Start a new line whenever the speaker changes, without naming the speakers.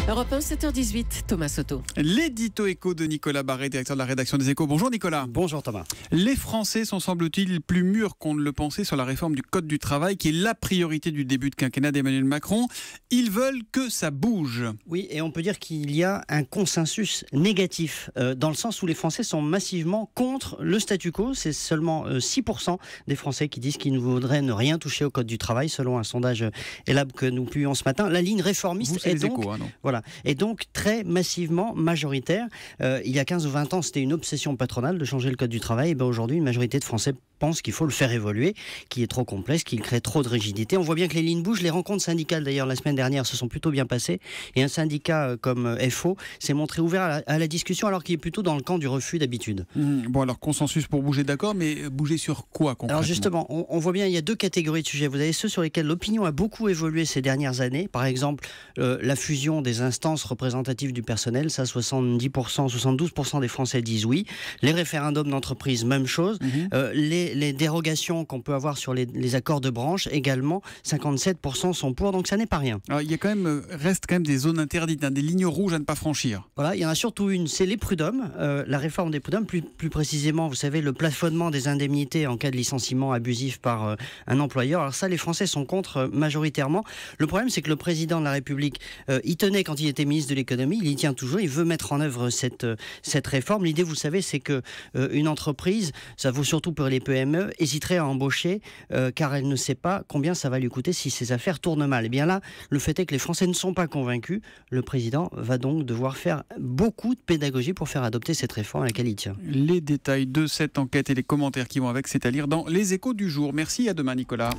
Europe 1, 7h18, Thomas Soto.
L'édito éco de Nicolas Barré, directeur de la rédaction des Échos. Bonjour Nicolas.
Bonjour Thomas.
Les Français sont semble-t-il plus mûrs qu'on ne le pensait sur la réforme du Code du travail, qui est la priorité du début de quinquennat d'Emmanuel Macron. Ils veulent que ça bouge.
Oui, et on peut dire qu'il y a un consensus négatif, dans le sens où les Français sont massivement contre le statu quo. C'est seulement 6% des Français qui disent qu'ils ne voudraient ne rien toucher au Code du travail, selon un sondage Elab que nous publions ce matin. La ligne réformiste est donc, voilà, est donc très massivement majoritaire. Il y a 15 ou 20 ans, c'était une obsession patronale de changer le Code du travail. Et ben aujourd'hui, une majorité de Français pense qu'il faut le faire évoluer, qu'il est trop complexe, qu'il crée trop de rigidité. On voit bien que les lignes bougent. Les rencontres syndicales, d'ailleurs, la semaine dernière, se sont plutôt bien passées. Et un syndicat comme FO s'est montré ouvert à la discussion, alors qu'il est plutôt dans le camp du refus d'habitude.
Bon, alors consensus pour bouger, d'accord, mais bouger sur quoi concrètement?
Alors justement, on voit bien, il y a deux catégories de sujets. Vous avez ceux sur lesquels l'opinion a beaucoup évolué ces dernières années. Par exemple, la fusion des instances représentatives du personnel, ça 70%, 72% des Français disent oui. Les référendums d'entreprise, même chose. Les dérogations qu'on peut avoir sur les accords de branche, également, 57% sont pour, donc ça n'est pas rien.
Alors, il y a reste quand même des zones interdites, des lignes rouges à ne pas franchir.
Voilà, il y en a surtout une, c'est les prud'hommes, la réforme des prud'hommes, plus précisément, vous savez, le plafonnement des indemnités en cas de licenciement abusif par un employeur. Alors ça, les Français sont contre majoritairement. Le problème, c'est que le président de la République y tenait quand il était ministre de l'économie, il y tient toujours, il veut mettre en œuvre cette réforme. L'idée, vous savez, c'est que une entreprise, ça vaut surtout pour les PME, hésiterait à embaucher car elle ne sait pas combien ça va lui coûter si ses affaires tournent mal. Et bien là, le fait est que les Français ne sont pas convaincus. Le président va donc devoir faire beaucoup de pédagogie pour faire adopter cette réforme à laquelle il tient.
Les détails de cette enquête et les commentaires qui vont avec, c'est à lire dans Les Échos du jour. Merci, à demain Nicolas.